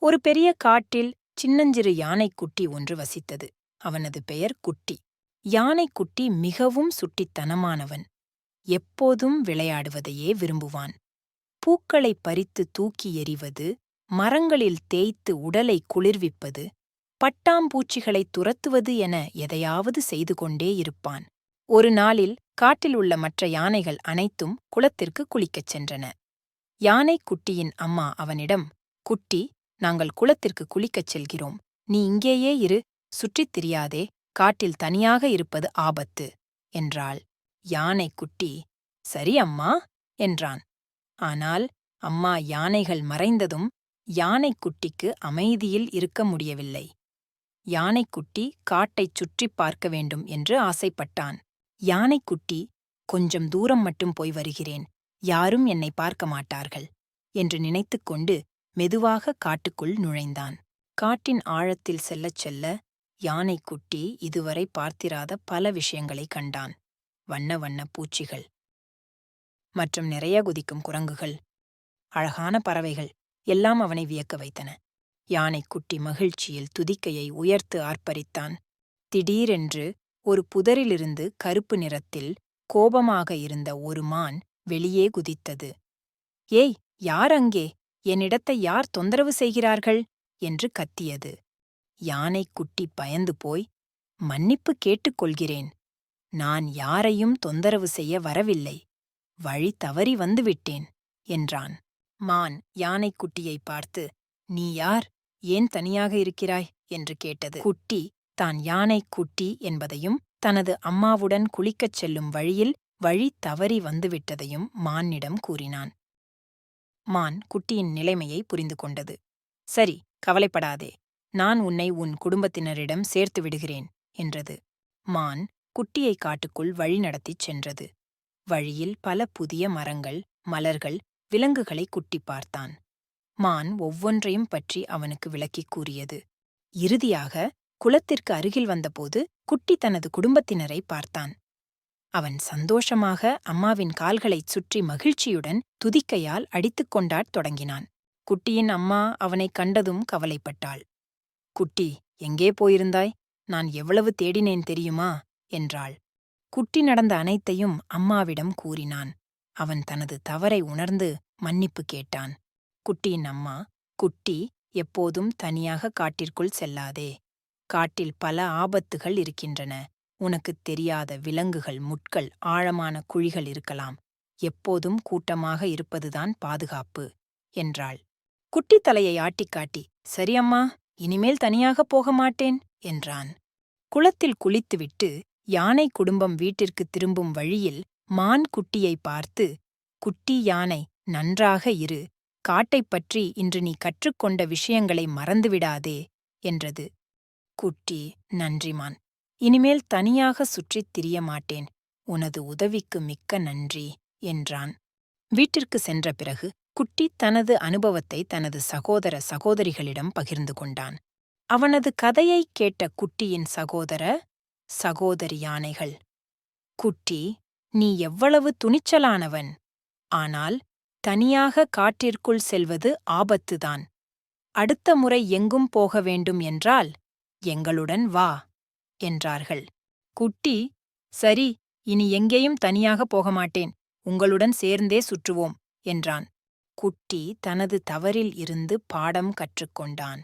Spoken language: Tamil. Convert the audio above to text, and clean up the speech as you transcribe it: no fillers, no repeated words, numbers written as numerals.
ஒரு பெரிய காட்டில் சின்னஞ்சிறு யானைக்குட்டி ஒன்று வசித்தது. அவனது பெயர் குட்டி. யானைக்குட்டி மிகவும் சுட்டித்தனமானவன். எப்போதும் விளையாடுவதையே விரும்புவான். பூக்களைப் பறித்து தூக்கி எறிவது, மரங்களில் தேய்த்து உடலை குளிர்விப்பது, பட்டாம்பூச்சிகளைத் துரத்துவது என எதையாவது செய்து கொண்டே இருப்பான். ஒரு நாளில் காட்டில் உள்ள மற்ற யானைகள் அனைத்தும் குளத்திற்கு குளிக்கச் சென்றன. யானைக்குட்டியின் அம்மா அவனிடம், குட்டி, நாங்கள் குளத்திற்கு குளிக்கச் செல்கிறோம். நீ இங்கேயே இரு, சுற்றித் திரியாதே, காட்டில் தனியாக இருப்பது ஆபத்து என்றாள். யானைக்குட்டி, சரி அம்மா என்றான். ஆனால் அம்மா யானைகள் மறைந்ததும் யானைக்குட்டிக்கு அமைதியில் இருக்க முடியவில்லை. யானைக்குட்டி காட்டைச் சுற்றிப் பார்க்க வேண்டும் என்று ஆசைப்பட்டான். யானைக்குட்டி, கொஞ்சம் தூரம் மட்டும் போய் வருகிறேன், யாரும் என்னை பார்க்க மாட்டார்கள் என்று நினைத்துக்கொண்டு மெதுவாக காட்டுக்குள் நுழைந்தான். காட்டின் ஆழத்தில் செல்லச் செல்ல யானைக்குட்டி இதுவரை பார்த்திராத பல விஷயங்களைக் கண்டான். வண்ண வண்ண பூச்சிகள் மற்றும் நிறைய குதிக்கும் குரங்குகள், அழகான பறவைகள் எல்லாம் அவனை வியக்க வைத்தன. யானைக்குட்டி மகிழ்ச்சியில் துதிக்கையை உயர்த்து ஆர்ப்பரித்தான். திடீரென்று ஒரு புதரிலிருந்து கருப்பு நிறத்தில் கோபமாக இருந்த ஒரு மான் வெளியே குதித்தது. ஏய், யார் அங்கே? என்னிடத்தை யார் தொந்தரவு செய்கிறார்கள் என்று கத்தியது. யானைக்குட்டி பயந்து போய், மன்னிப்பு கேட்டுக்கொள்கிறேன், நான் யாரையும் தொந்தரவு செய்ய வரவில்லை, வழி தவறி வந்துவிட்டேன் என்றான். மான் யானைக்குட்டியை பார்த்து, நீ யார், ஏன் தனியாக இருக்கிறாய் என்று கேட்டது. குட்டி தான் யானைக்குட்டி என்பதையும் தனது அம்மாவுடன் குளிக்கச் செல்லும் வழியில் வழி தவறி வந்துவிட்டதையும் மானிடம் கூறினான். மான் குட்டியின் நிலைமையை புரிந்து கொண்டது. சரி, கவலைப்படாதே, நான் உன்னை உன் குடும்பத்தினரிடம் சேர்த்து விடுகிறேன் என்றது. மான் குட்டியை காட்டுக்குள் வழிநடத்திச் சென்றது. வழியில் பல புதிய மரங்கள், மலர்கள், விலங்குகளை குட்டி பார்த்தான். மான் ஒவ்வொன்றையும் பற்றி அவனுக்கு விளக்கிக் கூறியது. இறுதியாக குளத்திற்கு அருகில் வந்தபோது குட்டி தனது குடும்பத்தினரை பார்த்தான். அவன் சந்தோஷமாக அம்மாவின் கால்களைச் சுற்றி மகிழ்ச்சியுடன் துதிக்கையால் அடித்துக் கொண்டாடத் தொடங்கினான். குட்டியின் அம்மா அவனைக் கண்டதும் கவலைப்பட்டாள். குட்டி, எங்கே போயிருந்தாய்? நான் எவ்வளவு தேடினேன் தெரியுமா என்றாள். குட்டி நடந்த அனைத்தையும் அம்மாவிடம் கூறினான். அவன் தனது தவறை உணர்ந்து மன்னிப்பு கேட்டான். குட்டியின் அம்மா, குட்டி, எப்போதும் தனியாக காட்டிற்குள் செல்லாதே. காட்டில் பல ஆபத்துகள் இருக்கின்றன. உனக்குத் தெரியாத விலங்குகள், முட்கள், ஆழமான குழிகள் இருக்கலாம். எப்போதும் கூட்டமாக இருப்பதுதான் பாதுகாப்பு என்றாள். குட்டி தலையை ஆட்டிக்காட்டி, சரி அம்மா, இனிமேல் தனியாக போக மாட்டேன் என்றான். குளத்தில் குளித்துவிட்டு யானை குடும்பம் வீட்டிற்கு திரும்பும் வழியில் மான் குட்டியை பார்த்து, குட்டி யானை, நன்றாக இரு, காட்டைப் பற்றி இன்று நீ கற்றுக்கொண்ட விஷயங்களை மறந்துவிடாதே என்றது. குட்டி, நன்றி மான், இனிமேல் தனியாக சுற்றித் திரிய மாட்டேன், உனது உதவிக்கு மிக்க நன்றி என்றான். வீட்டிற்கு சென்ற பிறகு குட்டி தனது அனுபவத்தை தனது சகோதர சகோதரிகளிடம் பகிர்ந்து கொண்டான். அவனது கதையைக் கேட்ட குட்டியின் சகோதரி யானைகள், குட்டி, நீ எவ்வளவு துணிச்சலானவன்! ஆனால் தனியாக காட்டிற்குள் செல்வது ஆபத்துதான். அடுத்த முறை எங்கும் போக வேண்டும் என்றால் எங்களுடன் வா என்றார்கள். குட்டி, சரி, இனி எங்கேயும் தனியாக போக மாட்டேன், உங்களுடன் சேர்ந்தே சுற்றுவோம் என்றான். குட்டி தனது தவறில் இருந்து பாடம் கற்றுக்கொண்டான்.